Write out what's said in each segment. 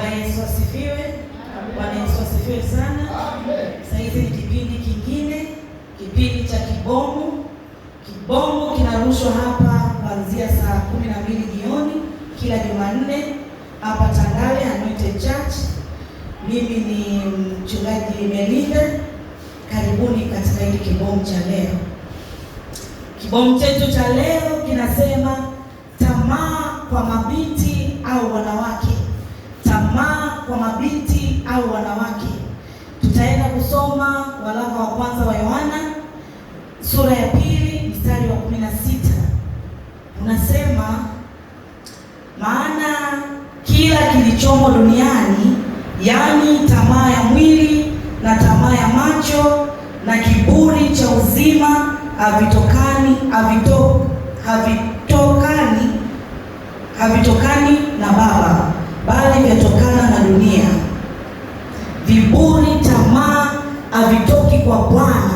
Bwana Yesu asifiwe. Bwana Yesu asifiwe sana. Sasa hizi ni kipindi kingine, kipindi cha Kibomu. Kibomu kinarushwa hapa kuanzia saa 12 jioni kila Jumanne hapa Tangale Anointed Church. Mimi ni mchungaji Melinda. Karibuni katika hili kibomu cha leo. Kibomu chetu cha leo kinasema tamaa kwa mabinti au wanawake. Tamaa kwa mabinti au wanawake. Tutaenda kusoma waraka wa kwanza wa Yohana sura ya 2 mstari wa 16. Unasema, maana kila kilichomo duniani, yaani tamaa ya mwili na tamaa ya macho na kiburi cha uzima havitokani na Baba, bali vyatokana na dunia. Viburi, tamaa havitoki kwa Bwana,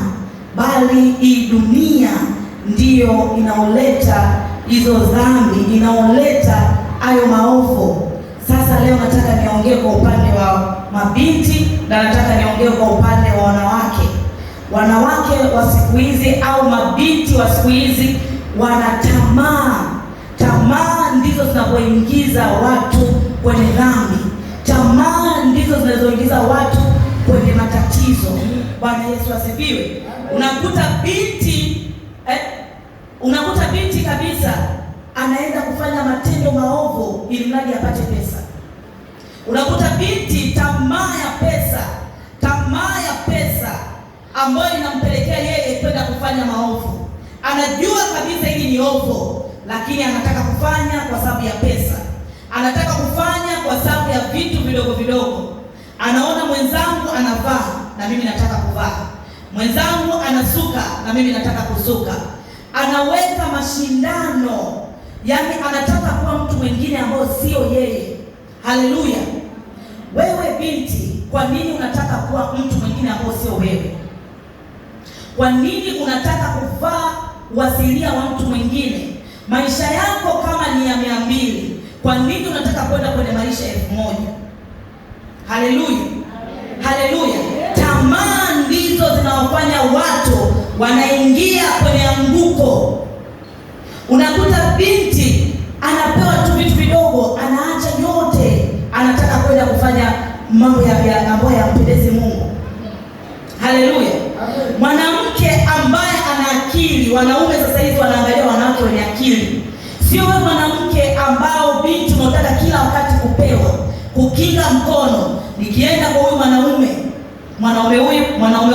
bali hii dunia ndiyo inaoleta hizo dhambi, inaoleta hayo maovu. Sasa leo nataka niongee kwa upande wa mabinti na nataka niongee kwa upande wa wanawake. Wanawake wa siku hizi au mabinti wa siku hizi wana tamaa. Tamaa ndizo zinazoingiza watu kwenye dhambi. Tamaa ndizo zinazoingiza watu kwenye matatizo. Bwana Yesu asifiwe. Unakuta binti kabisa anaenda kufanya matendo maovu ili mradi apate pesa. Unakuta binti tamaa ya pesa ambayo inampelekea yeye kwenda kufanya maovu. Anajua kabisa hili ni ovu, lakini anataka kufanya kwa sababu ya pesa. Anataka kufanya kwa sababu ya vitu vidogo vidogo. Anaona mwenzangu anavaa na mimi nataka kuvaa. Mwenzangu anasuka na mimi nataka kusuka. Anaweka mashindano. Yaani anataka kuwa mtu mwingine ambao sio yeye. Haleluya. Wewe binti, kwa nini unataka kuwa mtu mwingine ambao sio wewe? Kwa nini unataka kuvaa wasilia wa mtu mwingine? Maisha yako kama ni ya 200, kwa nini unataka kwenda kwenye maisha 1000? Haleluya. Haleluya. Tamaa ndizo zinawafanya watu wanaingia kwenye anguko. Unakuta binti anapewa tu vitu vidogo, anaacha yote, anataka kwenda kufanya mambo ambayo yampendeze Mungu. Haleluya. Mwanamke ambaye ana akili, wanaume sasa hivi wanaangalia wanawake wenye akili. Sio wewe mwanamke ambao binti unataka kila wakati kupewa, kukinga mkono. Nikienda kwa huyu mwanaume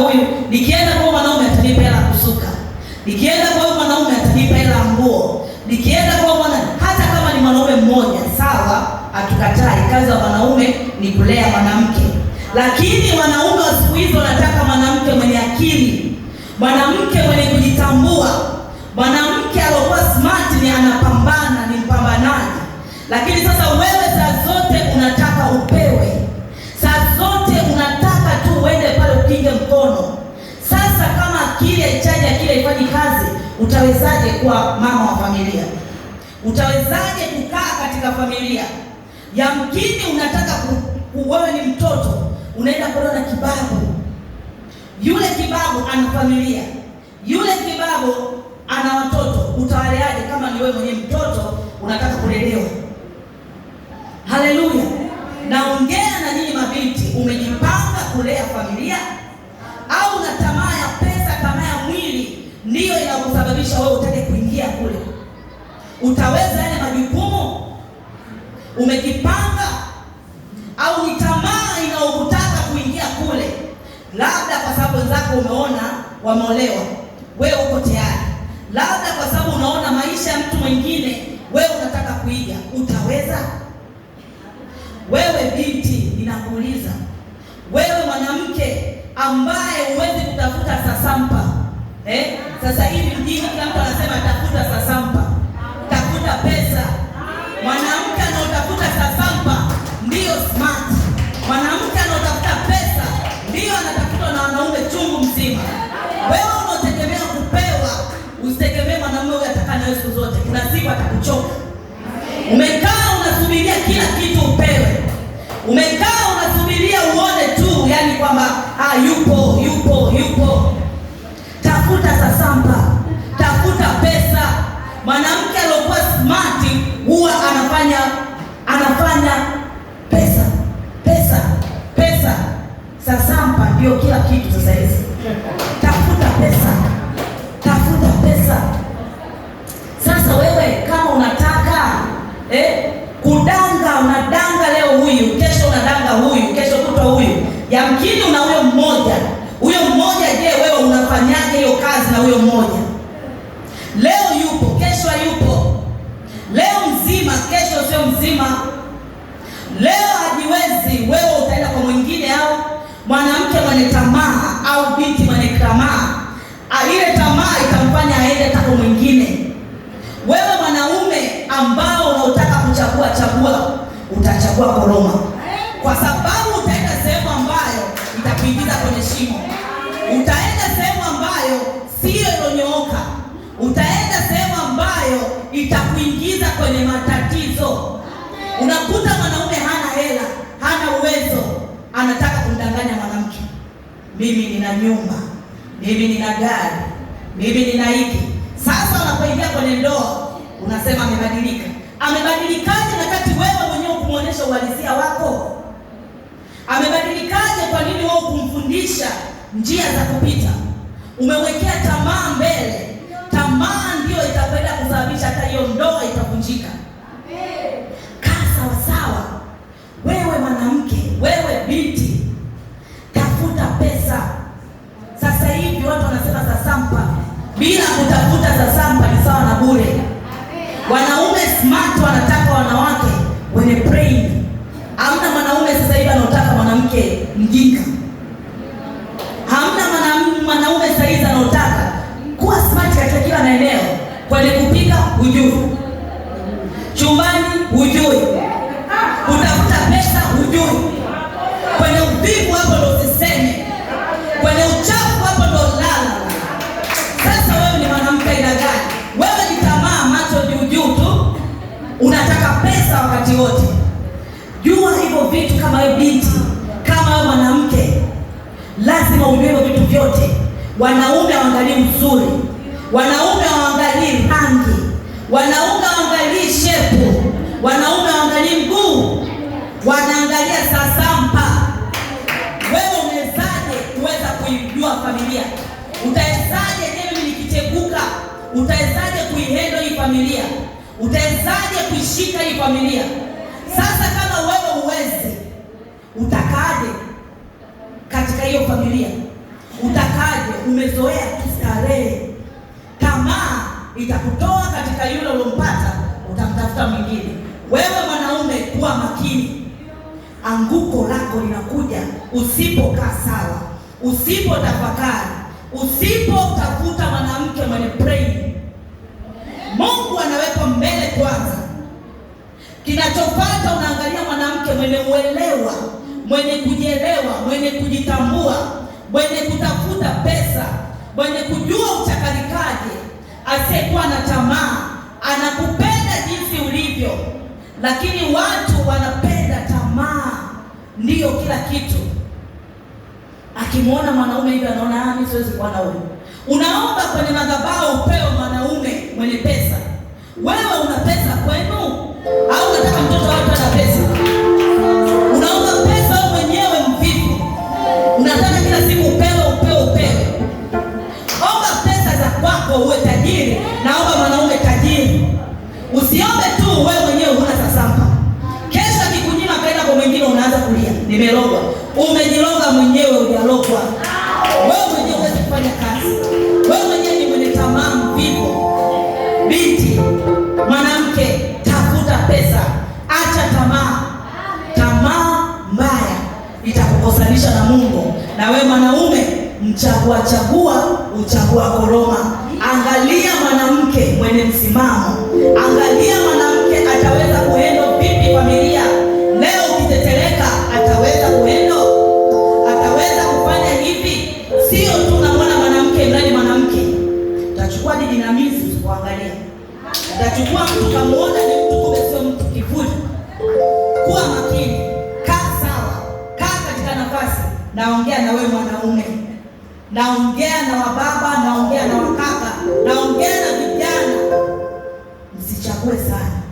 huyu, nikienda kwa mwanaume atanipa hela kusuka. Nikienda kwa mwanaume atanipa hela nguo. Nikienda kwa hata kama ni mwanaume mmoja, sawa, hatukatai. Kazi ya mwanaume ni kulea mwanamke. Lakini wanaume wa siku hizo wanataka mwanamke mwenye akili, mwanamke mwenye kujitambua, mwanamke aliyokuwa smart, ni anapambana, ni mpambanaji. Lakini sasa wewe saa zote unataka upewe. Saa zote unataka tu uende pale upige mkono. Sasa kama akili haichaji, akili haifanyi kazi, utawezaje kuwa mama wa familia? Utawezaje kukaa katika familia? Yamkini unataka wewe ni mtoto, unaenda kuona kibabu. Yule kibabu ana familia. Yule kibabu ana watoto. Utawaleaje kama ni wewe mwenye mtoto unataka kulelewa? Haleluya. Naongea na nyinyi mabinti, umejipanga kulea familia au na tamaa ya pesa, tamaa ya mwili ndiyo inakusababisha wewe utake kuingia kule? Utaweza yale majukumu? Umejipanga au ni tamaa inaokutaka kuingia kule? Labda kwa sababu wenzako umeona wameolewa, wewe uko tayari. Labda kwa sababu unaona maisha ya mtu mwingine, wewe unataka kuiga. Utaweza? Wewe binti, ninakuuliza, wewe mwanamke ambaye huwezi kutafuta sasampa. Sasa hivi mjini kila mtu anasema tafuta sasampa, tafuta pesa. Mwanamke anaotafuta sasampa ndiyo smart. Mwanamke anaotafuta pesa ndiyo anatafutwa na wanaume chungu mzima. Wewe unategemea kupewa, usitegemee mwanamume huyu atakana wewe siku zote. Kuna siku atakuchoka. Umekaa unasubiria kila kitu upewe. Umekaa unasubiria uone tu, yani kwamba yupo. Tafuta sasampa, tafuta pesa. Mwanamke aliyokuwa smart huwa anafanya pesa. Sasampa ndio kila kitu sasa hivi. Tafuta pesa. Sasa wewe kama unataka kudanga, unadanga leo huyu, kesho unadanga huyu, kesho kutwa huyu. Yamkini una huyo mmoja. Je, wewe unafanyaje hiyo kazi na huyo mmoja? Leo yupo, kesho hayupo. Leo mzima, kesho sio mzima. Leo hajiwezi, wewe utaenda kwa mwingine. Au mwanamke mwenye tamaa au binti mwenye tamaa, ile tamaa itamfanya aende kwa mwingine. Wewe mwanaume ambao unataka kuchagua, utachagua koroma, kwa sababu utaenda sehemu ambayo itakuingiza kwenye shimo. Utaenda sehemu ambayo sio iliyonyooka. Utaenda sehemu ambayo itakuingiza kwenye matatizo. Unakuta mwanaume hana hela, hana uwezo, anataka kumdanganya mwanamke. Mimi nina nyumba, mimi nina gari, mimi nina hiki. Sasa unapoingia kwenye ndoa unasema amebadilika. Amebadilikaje wakati wewe mwenyewe kumuonesha uhalisia wako? Amebadilikaje? Kwa nini wewe kumfundisha njia za kupita? Umewekea tamaa mbele. Tamaa ndio itakwenda kusababisha hata hiyo ndoa itavunjika. Kaa sawa. Wewe mwanamke, wewe binti, tafuta pesa. Sasa hivi watu wanasema sasampa. Bila kutafuta sasampa ni sawa na bure. Wanaume smart wanataka wanawake wenye brain. Hamna mwanaume sasa hivi anataka mwanamke mjinga. Hamna mwanaume sasa hivi anataka kuwa smart katika kila maeneo. Kwenye kupika hujui, chumbani hujui, kutafuta pesa hujui, kwenye uvivu hapo ndo usiseme, kwenye uchafu hapo ndo lala. Sasa wewe ni mwanamke aina gani? Wewe ni tamaa, macho juu tu, unataka pesa wakati wote. Jua hivyo vitu. Kama wewe binti, kama wewe mwanamke, lazima ujue hivyo vitu vyote. Wanaume waangalie mzuri, wanaume waangalie rangi, wanaume waangalie shepu, wanaume waangalie mguu, wanaangalia sasampa. Wewe umewezaje kuweza kuijua familia? Utawezaje mimi nikiteguka? Utawezaje kuihandle hii familia? Utawezaje kuishika hii familia? Sasa kama wewe uwezi, utakaaje katika hiyo familia? Utakaje? Umezoea kustarehe. Tamaa itakutoa katika yule ulompata, utamtafuta mwingine. Wewe mwanaume, kuwa makini. Anguko lako linakuja usipokaa sawa, usipotafakari, usipotafuta mwanamke mwenye brain. Mungu anaweka mbele kwanza. Kinachofuata unaangalia mwanamke mwenye uelewa, mwenye kujielewa, mwenye kujitambua, mwenye kutafuta pesa, mwenye kujua uchakalikaje, asiyekuwa na tamaa, anakupenda jinsi ulivyo. Lakini watu wanapenda tamaa, ndiyo kila kitu. Akimwona mwanaume hivyo anaona mimi siwezi kuwa na huyo. Unaomba kwenye madhabahu upewe mwanaume mwenye pesa. Wewe una pesa kwenu? Au unataka mtoto wako ana pesa? Unaomba pesa wewe mwenyewe mvivu. Unataka kila siku upewe. Omba pesa za kwako uwe tajiri, naomba mwanaume tajiri. Usiombe tu wewe mwenyewe huna sasampa. Kesho akikunyima kaenda kwa mwingine unaanza kulia. Nimerogwa. Umejiroga mwenyewe, hujalogwa. Wewe mwenyewe huwezi kufanya kazi. Wewe mwenyewe ni mwenye tamaa mvivu. Binti, mwanamke, tafuta pesa. Acha tamaa. Tamaa mbaya itakukosanisha na Mungu. Na wewe mwanaume, uchagua koroma. Angalia mwanamke mwenye msimamo. Angalia mwanamke ataweza kuhandle vipi familia. Leo ukiteteleka, ataweza kuhandle? Ataweza kufanya hivi? Sio tu unamwona mwanamke ndani mwanamke. Utachukua jinamizi kuangalia. Utachukua mtu kamuona ni mtu kumbe sio mtu kivuli. Kuwa makini. Kaa naongea na wewe mwanaume, naongea na wababa, naongea na wakaka, naongea na vijana. Msichague sana,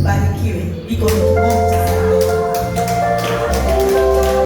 barikiwe. Iko